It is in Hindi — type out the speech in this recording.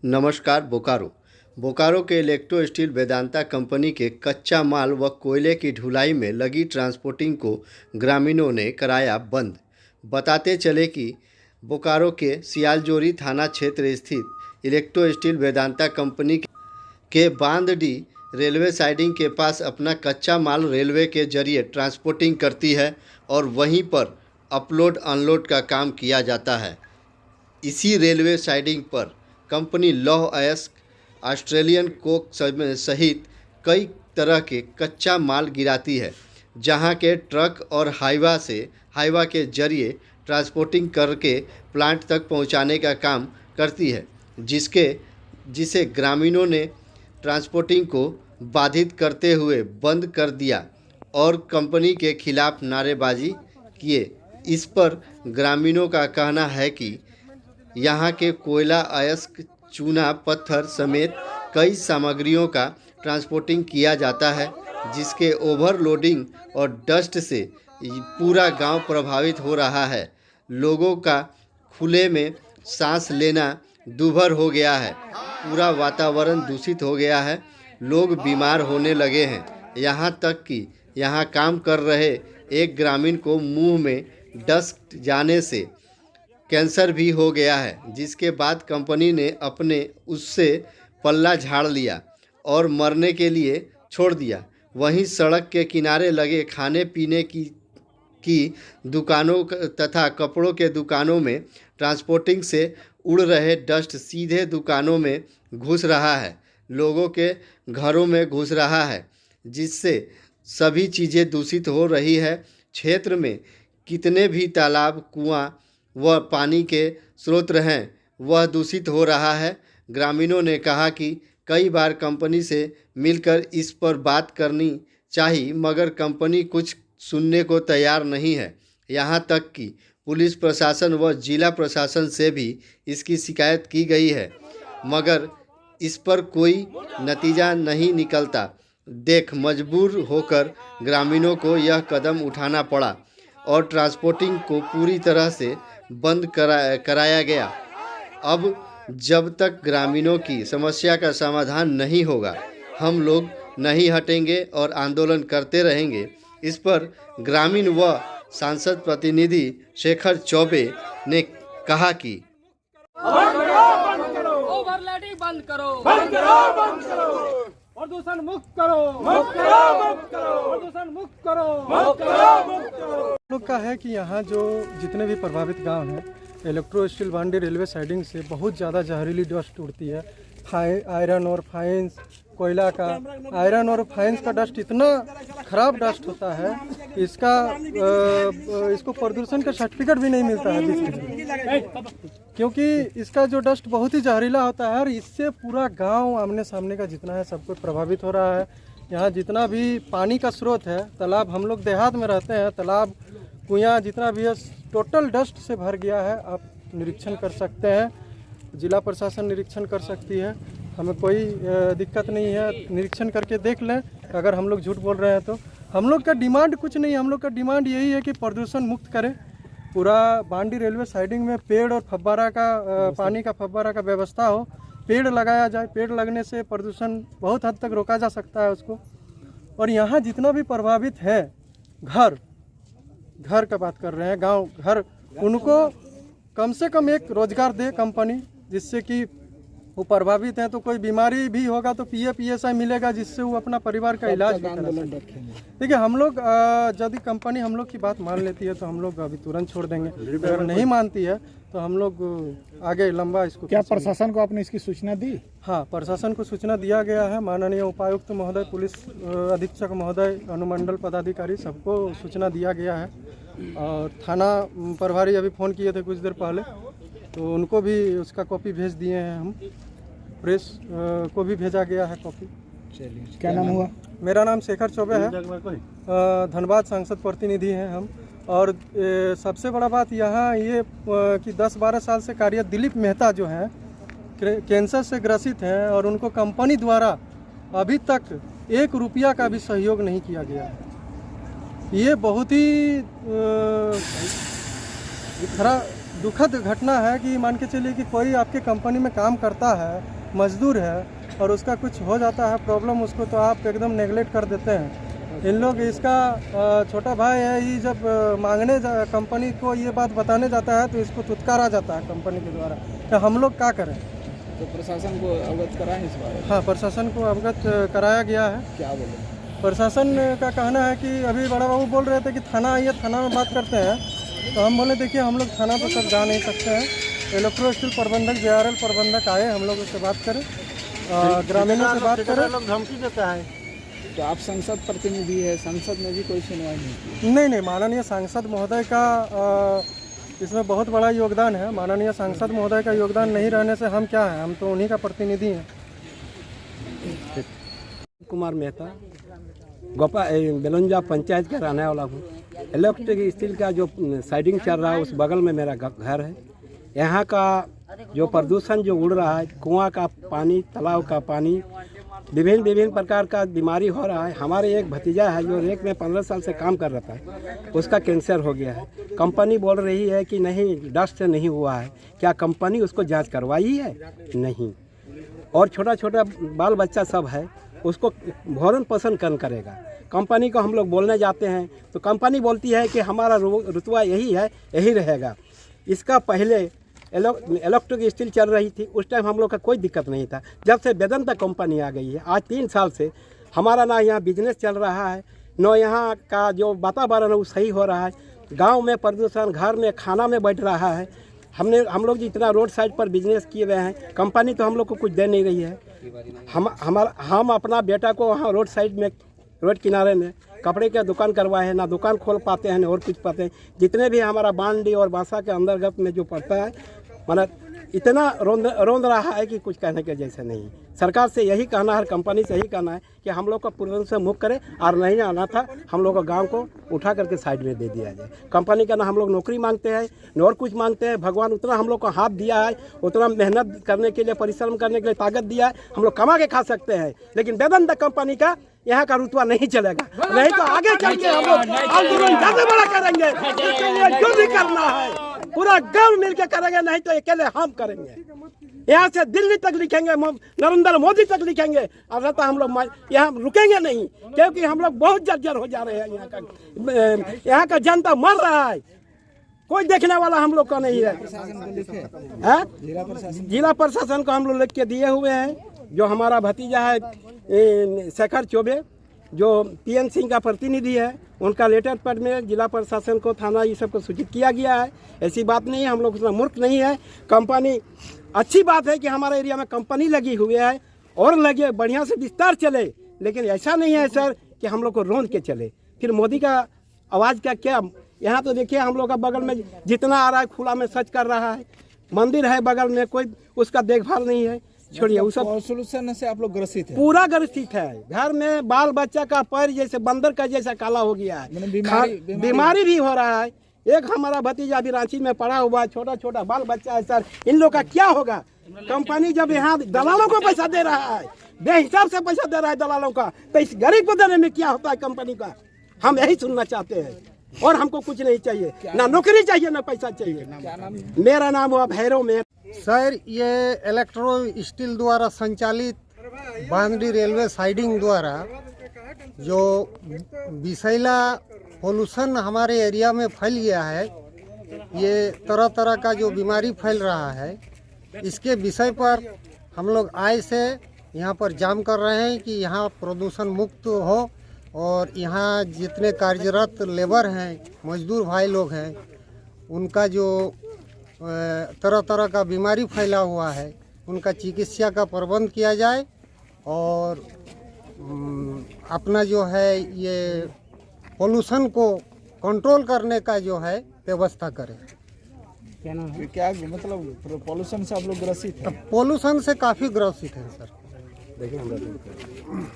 नमस्कार। बोकारो के इलेक्ट्रो स्टील वेदांता कंपनी के कच्चा माल व कोयले की ढुलाई में लगी ट्रांसपोर्टिंग को ग्रामीणों ने कराया बंद। बताते चले कि बोकारो के सियालजोरी थाना क्षेत्र स्थित इलेक्ट्रो स्टील वेदांता कंपनी के बांदडी रेलवे साइडिंग के पास अपना कच्चा माल रेलवे के जरिए ट्रांसपोर्टिंग करती है और वहीं पर अपलोड अनलोड का काम किया जाता है। इसी रेलवे साइडिंग पर कंपनी लौह अयस्क, ऑस्ट्रेलियन कोक सहित कई तरह के कच्चा माल गिराती है, जहां के ट्रक और हाईवा के जरिए ट्रांसपोर्टिंग करके प्लांट तक पहुंचाने का काम करती है, जिसे ग्रामीणों ने ट्रांसपोर्टिंग को बाधित करते हुए बंद कर दिया और कंपनी के खिलाफ नारेबाजी किए। इस पर ग्रामीणों का कहना है कि यहाँ के कोयला, अयस्क, चूना, पत्थर समेत कई सामग्रियों का ट्रांसपोर्टिंग किया जाता है, जिसके ओवरलोडिंग और डस्ट से पूरा गांव प्रभावित हो रहा है। लोगों का खुले में सांस लेना दूभर हो गया है, पूरा वातावरण दूषित हो गया है, लोग बीमार होने लगे हैं। यहाँ तक कि यहाँ काम कर रहे एक ग्रामीण को मुंह में डस्ट जाने से कैंसर भी हो गया है, जिसके बाद कंपनी ने उससे पल्ला झाड़ लिया और मरने के लिए छोड़ दिया। वहीं सड़क के किनारे लगे खाने पीने की दुकानों तथा कपड़ों के दुकानों में ट्रांसपोर्टिंग से उड़ रहे डस्ट सीधे दुकानों में घुस रहा है, लोगों के घरों में घुस रहा है, जिससे सभी चीज़ें दूषित हो रही है। क्षेत्र में कितने भी तालाब, कुआं व पानी के स्रोत हैं, वह दूषित हो रहा है। ग्रामीणों ने कहा कि कई बार कंपनी से मिलकर इस पर बात करनी चाहिए, मगर कंपनी कुछ सुनने को तैयार नहीं है। यहाँ तक कि पुलिस प्रशासन व जिला प्रशासन से भी इसकी शिकायत की गई है, मगर इस पर कोई नतीजा नहीं निकलता देख मजबूर होकर ग्रामीणों को यह कदम उठाना पड़ा और ट्रांसपोर्टिंग को पूरी तरह से बंद कराया गया। अब जब तक ग्रामीणों की समस्या का समाधान नहीं होगा, हम लोग नहीं हटेंगे और आंदोलन करते रहेंगे। इस पर ग्रामीण व सांसद प्रतिनिधि शेखर चौबे ने कहा कि ओवरलोडिंग बंद करो, प्रदूषण मुक्त करो, प्रदूषण मुक्त करो। लोग का है कि यहाँ जो जितने भी प्रभावित गांव हैं, इलेक्ट्रो स्टील बांडी रेलवे साइडिंग से बहुत ज़्यादा जहरीली डस्ट उड़ती है। आयरन और फाइंस, कोयला का आयरन और फाइंस का डस्ट इतना खराब डस्ट होता है, इसको प्रदूषण का सर्टिफिकेट भी नहीं मिलता है, क्योंकि इसका जो डस्ट बहुत ही जहरीला होता है और इससे पूरा गांव आमने सामने का जितना है सब कुछ प्रभावित हो रहा है। यहाँ जितना भी पानी का स्रोत है, तालाब, हम लोग देहात में रहते हैं, तालाब, कुआं जितना भी है टोटल डस्ट से भर गया है। आप निरीक्षण कर सकते हैं, जिला प्रशासन निरीक्षण कर सकती है, हमें कोई दिक्कत नहीं है। निरीक्षण करके देख लें, अगर हम लोग झूठ बोल रहे हैं तो। हम लोग का डिमांड कुछ नहीं, हम लोग का डिमांड यही है कि प्रदूषण मुक्त करें। पूरा बांडी रेलवे साइडिंग में पेड़ और फव्वारा का पानी का फव्वारा का व्यवस्था हो, पेड़ लगाया जाए। पेड़ लगने से प्रदूषण बहुत हद तक रोका जा सकता है उसको। और यहाँ जितना भी प्रभावित है, घर का बात कर रहे हैं, गांव घर, उनको कम से कम एक रोजगार दे कंपनी, जिससे कि वो प्रभावित हैं तो कोई बीमारी भी होगा तो PSI मिलेगा, जिससे वो अपना परिवार का इलाज भी करा सके। देखिए, हम लोग यदि कंपनी हम लोग की बात मान लेती है तो हम लोग अभी तुरंत छोड़ देंगे, अगर नहीं मानती है तो हम लोग आगे लंबा इसको। क्या प्रशासन को आपने इसकी सूचना दी? हाँ, प्रशासन को सूचना दिया गया है। माननीय उपायुक्त महोदय, पुलिस अधीक्षक महोदय, अनुमंडल पदाधिकारी, सबको सूचना दिया गया है। और थाना प्रभारी अभी फ़ोन किए थे कुछ देर पहले, तो उनको भी उसका कॉपी भेज दिए हैं हम। प्रेस को भी भेजा गया है कॉपी। चलिए, क्या नाम हुआ? मेरा नाम शेखर चौबे है, धनबाद सांसद प्रतिनिधि हैं हम। और सबसे बड़ा बात यहाँ ये कि 10-12 साल से कार्यरत दिलीप मेहता जो हैं, कैंसर से ग्रसित हैं और उनको कंपनी द्वारा अभी तक 1 रुपया का भी सहयोग नहीं किया गया है। ये बहुत ही दुखद घटना है कि मान के चलिए कि कोई आपके कंपनी में काम करता है, मजदूर है, और उसका कुछ हो जाता है प्रॉब्लम, उसको तो आप एकदम नेगलेक्ट कर देते हैं। इन लोग इसका छोटा भाई है, ये जब मांगने कंपनी को ये बात बताने जाता है तो इसको तुत्कारा जाता है कंपनी के द्वारा। तो हम लोग क्या करें? तो प्रशासन को अवगत कराएं इस बारे में? हाँ, प्रशासन को अवगत कराया गया है। क्या बोले? प्रशासन का कहना है कि अभी बड़ा बाबू बोल रहे थे कि थाना आइए, थाना में बात करते हैं। तो हम बोले देखिए हम लोग थाना तो सब जा नहीं सकते हैं। इलेक्ट्रो स्टील प्रबंधक, JRL प्रबंधक आए, हम लोग उससे बात करें, ग्रामीणों से बात करें। लोग धमकी देता है। तो आप संसद प्रतिनिधि है, संसद में भी कोई सुनवाई नहीं की? नहीं, माननीय सांसद महोदय का इसमें बहुत बड़ा योगदान है। माननीय सांसद महोदय का योगदान नहीं रहने से हम क्या हैं, हम तो उन्हीं का प्रतिनिधि हैं। कुमार मेहता, बेलुंजा पंचायत का रहने वाला हूँ। इलेक्ट्रिक स्टील का जो साइडिंग चल रहा है उस बगल में मेरा घर है। यहाँ का जो प्रदूषण जो उड़ रहा है, कुआं का पानी, तालाब का पानी, विभिन्न प्रकार का बीमारी हो रहा है। हमारे एक भतीजा है जो रेक में 15 साल से काम कर रहा था, उसका कैंसर हो गया है। कंपनी बोल रही है कि नहीं, डस्ट से नहीं हुआ है। क्या कंपनी उसको जांच करवाई है? नहीं। और छोटा छोटा बाल बच्चा सब है, उसको भरण पोषण कौन करेगा? कंपनी को हम लोग बोलने जाते हैं तो कंपनी बोलती है कि हमारा रुतबा यही है, यही रहेगा। इसका पहले इलेक्ट्रिक स्टील चल रही थी, उस टाइम हम लोग का कोई दिक्कत नहीं था। जब से वेदांता कंपनी आ गई है, आज 3 साल से हमारा ना यहाँ बिजनेस चल रहा है, न यहाँ का जो वातावरण है वो सही हो रहा है। गांव में प्रदूषण, घर में खाना में बैठ रहा है। हम लोग जितना रोड साइड पर बिजनेस किए हुए हैं, कंपनी तो हम लोग को कुछ दे नहीं रही है। हम अपना बेटा को वहाँ रोड साइड में, रोड किनारे में कपड़े का दुकान करवाए हैं, ना दुकान खोल पाते हैं, ना और कुछ पाते हैं। जितने भी हमारा बांडी और बांसा के अंतर्गत में जो पड़ता है, मतलब इतना रोंद रहा है कि कुछ कहने के जैसे नहीं। सरकार से यही कहना है, कंपनी से यही कहना है कि हम लोग को प्रदूषण से मुक्त करे, और नहीं आना था हम लोग को गांव को उठा करके साइड में दे दिया जाए। कंपनी का ना हम लोग नौकरी मांगते हैं, न और कुछ मांगते हैं। भगवान उतना हम लोग को हाथ दिया है, उतना मेहनत करने के लिए, परिश्रम करने के लिए ताकत दिया है। हम लोग कमा के खा सकते हैं, लेकिन वेदांता कंपनी का यहाँ का रुतबा नहीं चलेगा। नहीं तो आगे चल के हम लोग आंदोलन ज़्यादा बड़ा करेंगे। इसके लिए जो भी करना है पूरा गांव मिलकर करेंगे, नहीं तो अकेले हम करेंगे। यहाँ से दिल्ली तक लिखेंगे, नरेंद्र मोदी तक लिखेंगे, और रहता हम लोग यहाँ रुकेंगे नहीं, क्योंकि हम लोग बहुत जर्जर हो जा रहे हैं। यहाँ का जनता मर रहा है, कोई देखने वाला हम लोग का नहीं है। जिला प्रशासन को हम लोग लिख के दिए हुए हैं। जो हमारा भतीजा है शेखर चौबे, जो PN सिंह का प्रतिनिधि है, उनका लेटर पैड में जिला प्रशासन को, थाना, ये सब को सूचित किया गया है। ऐसी बात नहीं है, हम लोग उतना मूर्ख नहीं है। कंपनी, अच्छी बात है कि हमारे एरिया में कंपनी लगी हुई है, और लगे बढ़िया से विस्तार चले, लेकिन ऐसा नहीं है सर कि हम लोग को रोंद के चले। फिर मोदी का आवाज़ का क्या? यहाँ तो देखिए हम लोग का बगल में जितना आ रहा है खुला में सच कर रहा है। मंदिर है बगल में, कोई उसका देखभाल नहीं है। छोड़िए वो सब सोल्यूशन से आप लोग ग्रसित है? पूरा ग्रसित है। घर में बाल बच्चा का पैर जैसे बंदर का जैसा काला हो गया है। बीमारी भी हो रहा है। एक हमारा भतीजा भी रांची में पड़ा हुआ है, छोटा छोटा बाल बच्चा है सर। इन लोग का क्या होगा? कंपनी जब यहाँ दलालों को पैसा दे रहा है, बेहिसाब से पैसा दे रहा है दलालों का, तो इस गरीब को देने में क्या होता है कंपनी का? हम यही सुनना चाहते हैं। और हमको कुछ नहीं चाहिए, ना नौकरी चाहिए, ना पैसा चाहिए। मेरा नाम हुआ भैरव में। सर, ये इलेक्ट्रो स्टील द्वारा संचालित बांदी रेलवे साइडिंग द्वारा जो विषैला पोल्यूशन हमारे एरिया में फैल गया है, ये तरह तरह का जो बीमारी फैल रहा है, इसके विषय पर हम लोग आए से यहाँ पर जाम कर रहे हैं कि यहाँ प्रदूषण मुक्त हो, और यहाँ जितने कार्यरत लेबर हैं, मजदूर भाई लोग हैं, उनका जो तरह तरह का बीमारी फैला हुआ है, उनका चिकित्सा का प्रबंध किया जाए, और अपना जो है ये पोल्यूशन को कंट्रोल करने का जो है व्यवस्था करें। क्या नाम है? क्या मतलब पोल्यूशन से आप लोग ग्रसित हैं? पोल्यूशन से काफ़ी ग्रसित हैं सर। देखिए हम